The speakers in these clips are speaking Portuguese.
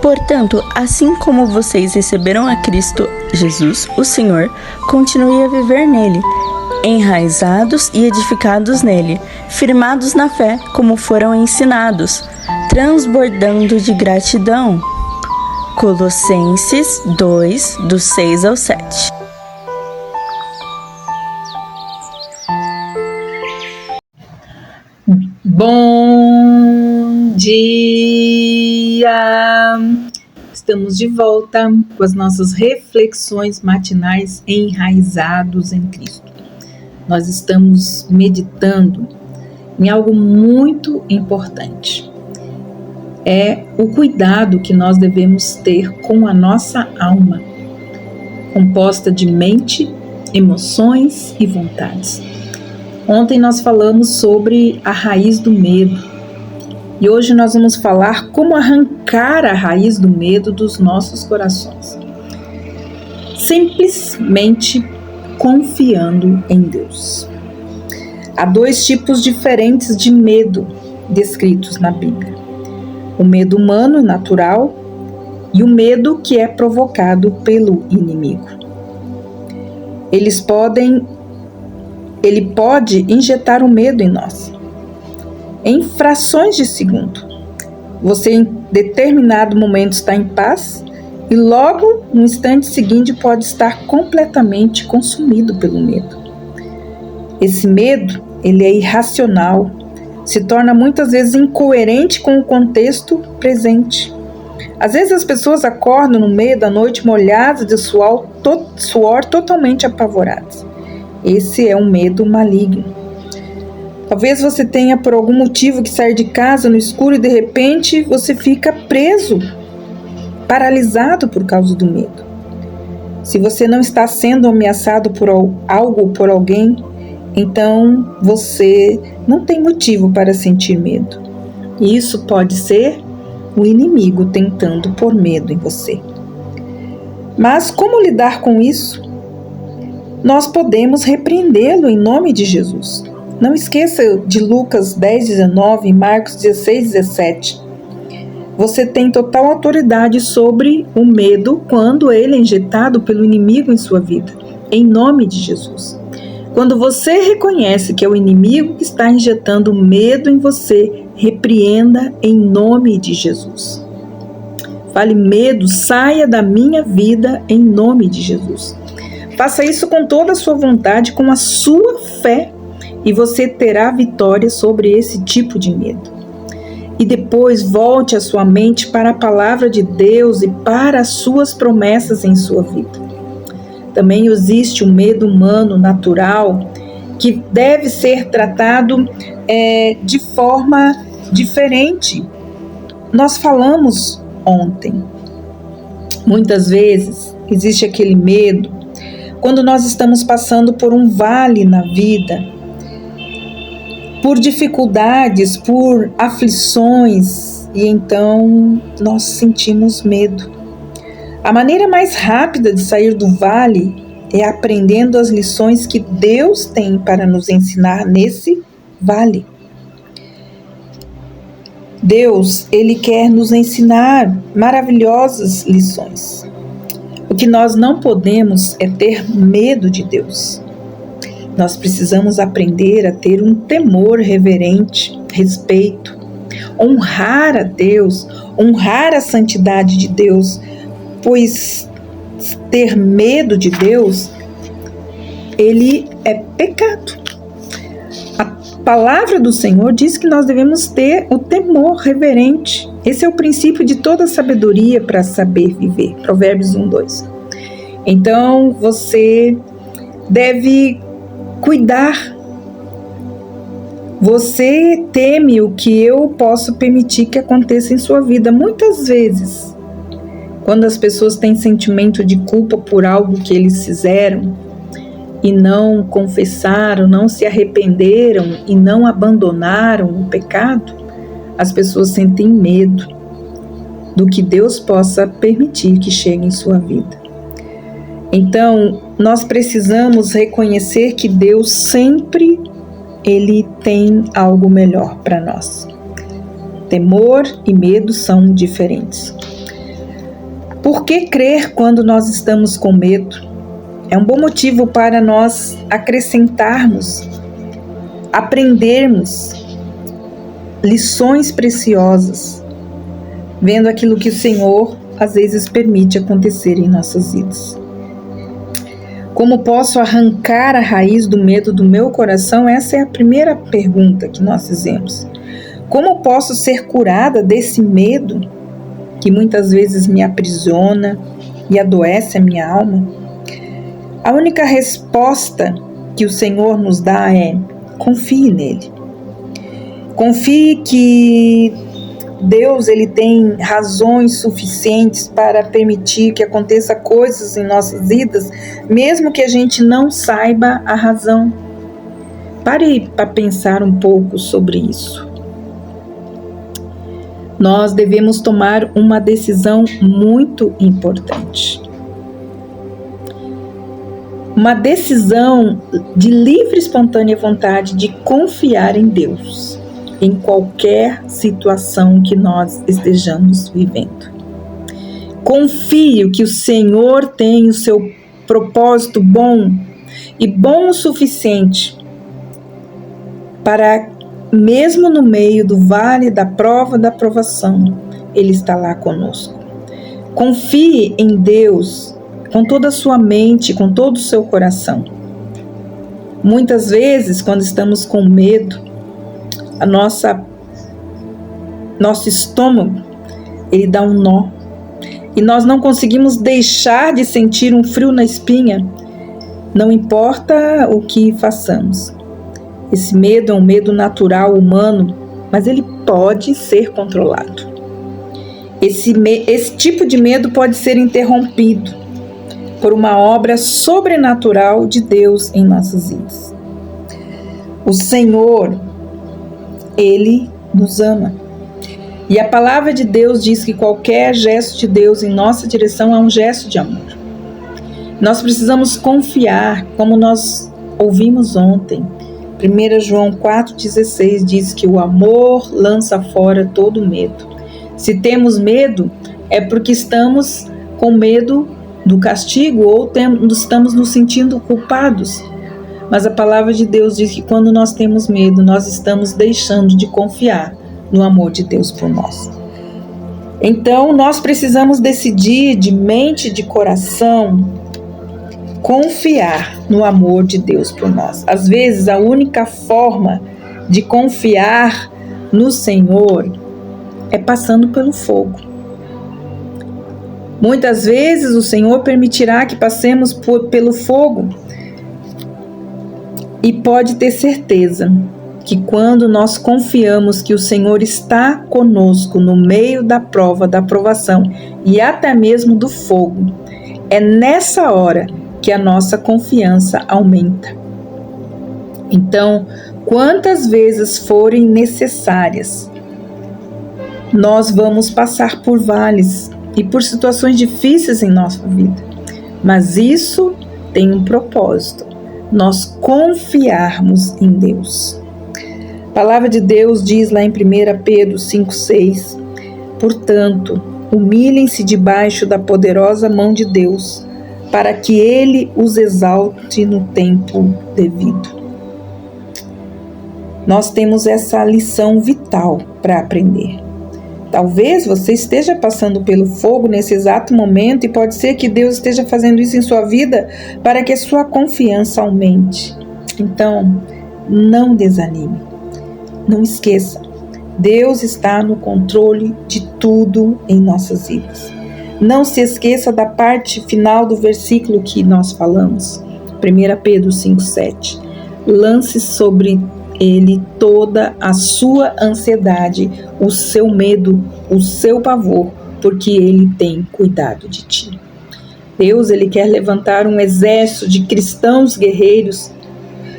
Portanto, assim como vocês receberam a Cristo Jesus, o Senhor, continue a viver nele, enraizados e edificados nele, firmados na fé, como foram ensinados, transbordando de gratidão. Colossenses 2, do 6 ao 7. Bom dia! Estamos de volta com as nossas reflexões matinais enraizados em Cristo. Nós estamos meditando em algo muito importante. É o cuidado que nós devemos ter com a nossa alma, composta de mente, emoções e vontades. Ontem nós falamos sobre a raiz do medo e hoje nós vamos falar como arrancar a raiz do medo dos nossos corações. Simplesmente confiando em Deus. Há dois tipos diferentes de medo descritos na Bíblia. O medo humano, natural, e o medo que é provocado pelo inimigo. Ele pode injetar o medo em nós. Em frações de segundo. Você em determinado momento está em paz e logo no instante seguinte pode estar completamente consumido pelo medo. Esse medo, ele é irracional, se torna muitas vezes incoerente com o contexto presente. Às vezes as pessoas acordam no meio da noite molhadas de suor totalmente apavoradas. Esse é um medo maligno. Talvez você tenha por algum motivo que sair de casa no escuro e de repente você fica preso, paralisado por causa do medo. Se você não está sendo ameaçado por algo ou por alguém, então você não tem motivo para sentir medo. E isso pode ser o inimigo tentando pôr medo em você. Mas como lidar com isso? Nós podemos repreendê-lo em nome de Jesus. Não esqueça de Lucas 10:19 e Marcos 16:17. Você tem total autoridade sobre o medo quando ele é injetado pelo inimigo em sua vida, em nome de Jesus. Quando você reconhece que é o inimigo que está injetando medo em você, repreenda em nome de Jesus. Fale: medo, saia da minha vida em nome de Jesus. Faça isso com toda a sua vontade, com a sua fé, e você terá vitória sobre esse tipo de medo. E depois volte a sua mente para a palavra de Deus e para as suas promessas em sua vida. Também existe o medo humano natural que deve ser tratado de forma diferente. Nós falamos ontem. Muitas vezes existe aquele medo quando nós estamos passando por um vale na vida, por dificuldades, por aflições, e então nós sentimos medo. A maneira mais rápida de sair do vale é aprendendo as lições que Deus tem para nos ensinar nesse vale. Deus, Ele quer nos ensinar maravilhosas lições. O que nós não podemos é ter medo de Deus. Nós precisamos aprender a ter um temor reverente, respeito, honrar a Deus, honrar a santidade de Deus, pois ter medo de Deus, ele é pecado. A palavra do Senhor diz que nós devemos ter o temor reverente. Esse é o princípio de toda sabedoria para saber viver. Provérbios 1:2. Então, você deve cuidar. Você teme o que eu posso permitir que aconteça em sua vida. Muitas vezes, quando as pessoas têm sentimento de culpa por algo que eles fizeram e não confessaram, não se arrependeram e não abandonaram o pecado, as pessoas sentem medo do que Deus possa permitir que chegue em sua vida. Então, nós precisamos reconhecer que Deus sempre, Ele tem algo melhor para nós. Temor e medo são diferentes. Por que crer quando nós estamos com medo? É um bom motivo para nós acrescentarmos, aprendermos lições preciosas, vendo aquilo que o Senhor às vezes permite acontecer em nossas vidas. Como posso arrancar a raiz do medo do meu coração? Essa é a primeira pergunta que nós fizemos. Como posso ser curada desse medo que muitas vezes me aprisiona e adoece a minha alma? A única resposta que o Senhor nos dá é: confie nele. Confie que Deus ele tem razões suficientes para permitir que aconteça coisas em nossas vidas, mesmo que a gente não saiba a razão. Pare para pensar um pouco sobre isso. Nós devemos tomar uma decisão muito importante. Uma decisão de livre e espontânea vontade de confiar em Deus, em qualquer situação que nós estejamos vivendo. Confie que o Senhor tem o seu propósito bom e bom o suficiente para, mesmo no meio do vale da prova da provação, Ele está lá conosco. Confie em Deus com toda a sua mente, com todo o seu coração. Muitas vezes, quando estamos com medo, nosso estômago, ele dá um nó. E nós não conseguimos deixar de sentir um frio na espinha, não importa o que façamos. Esse medo é um medo natural, humano, mas ele pode ser controlado. Esse tipo de medo pode ser interrompido por uma obra sobrenatural de Deus em nossas vidas. O Senhor, Ele nos ama. E a palavra de Deus diz que qualquer gesto de Deus em nossa direção é um gesto de amor. Nós precisamos confiar, como nós ouvimos ontem. 1 João 4,16 diz que o amor lança fora todo medo. Se temos medo, é porque estamos com medo do castigo ou estamos nos sentindo culpados. Mas a palavra de Deus diz que quando nós temos medo, nós estamos deixando de confiar no amor de Deus por nós. Então, nós precisamos decidir de mente e de coração confiar no amor de Deus por nós. Às vezes, a única forma de confiar no Senhor é passando pelo fogo. Muitas vezes o Senhor permitirá que passemos pelo fogo. E pode ter certeza que quando nós confiamos que o Senhor está conosco no meio da prova, da provação e até mesmo do fogo, é nessa hora que a nossa confiança aumenta. Então, quantas vezes forem necessárias, nós vamos passar por vales e por situações difíceis em nossa vida. Mas isso tem um propósito: nós confiarmos em Deus. A palavra de Deus diz lá em 1 Pedro 5,6: portanto, humilhem-se debaixo da poderosa mão de Deus, para que Ele os exalte no tempo devido. Nós temos essa lição vital para aprender. Talvez você esteja passando pelo fogo nesse exato momento e pode ser que Deus esteja fazendo isso em sua vida para que a sua confiança aumente. Então, não desanime. Não esqueça, Deus está no controle de tudo em nossas vidas. Não se esqueça da parte final do versículo que nós falamos, 1 Pedro 5,7. Lance sobre Ele toda a sua ansiedade, o seu medo, o seu pavor, porque Ele tem cuidado de ti. Deus, Ele quer levantar um exército de cristãos guerreiros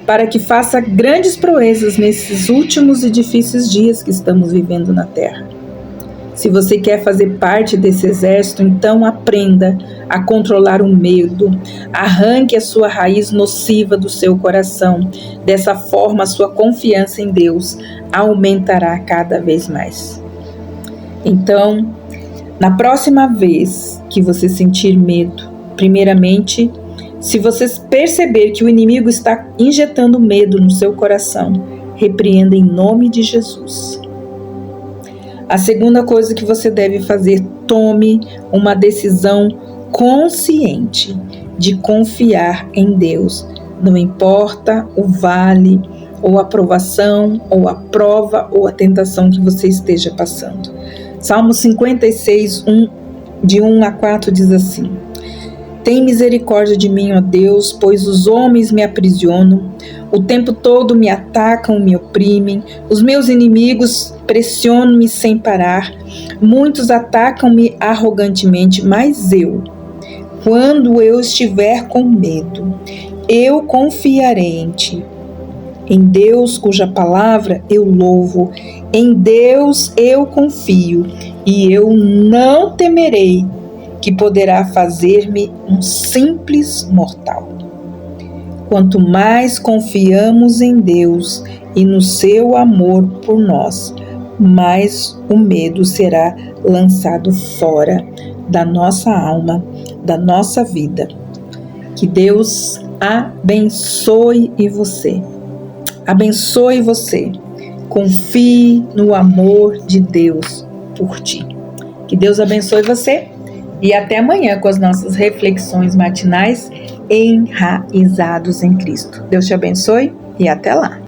para que faça grandes proezas nesses últimos e difíceis dias que estamos vivendo na Terra. Se você quer fazer parte desse exército, então aprenda a controlar o medo. Arranque a sua raiz nociva do seu coração. Dessa forma, a sua confiança em Deus aumentará cada vez mais. Então, Na próxima vez que você sentir medo, primeiramente, se você perceber que o inimigo está injetando medo no seu coração, repreenda em nome de Jesus. A segunda coisa que você deve fazer, tome uma decisão consciente de confiar em Deus. Não importa o vale, ou a provação, ou a prova, ou a tentação que você esteja passando. Salmo 56, de 1 a 4 diz assim: Tem misericórdia de mim, ó Deus, pois os homens me aprisionam, o tempo todo me atacam, me oprimem, os meus inimigos pressionam-me sem parar, muitos atacam-me arrogantemente, mas quando eu estiver com medo, eu confiarei em Ti. Em Deus, cuja palavra eu louvo, em Deus eu confio, e eu não temerei, que poderá fazer-me um simples mortal. Quanto mais confiamos em Deus e no seu amor por nós, mais o medo será lançado fora da nossa alma, da nossa vida. Que Deus abençoe você. Abençoe você. Confie no amor de Deus por ti. Que Deus abençoe você e até amanhã com as nossas reflexões matinais enraizados em Cristo. Deus te abençoe e até lá.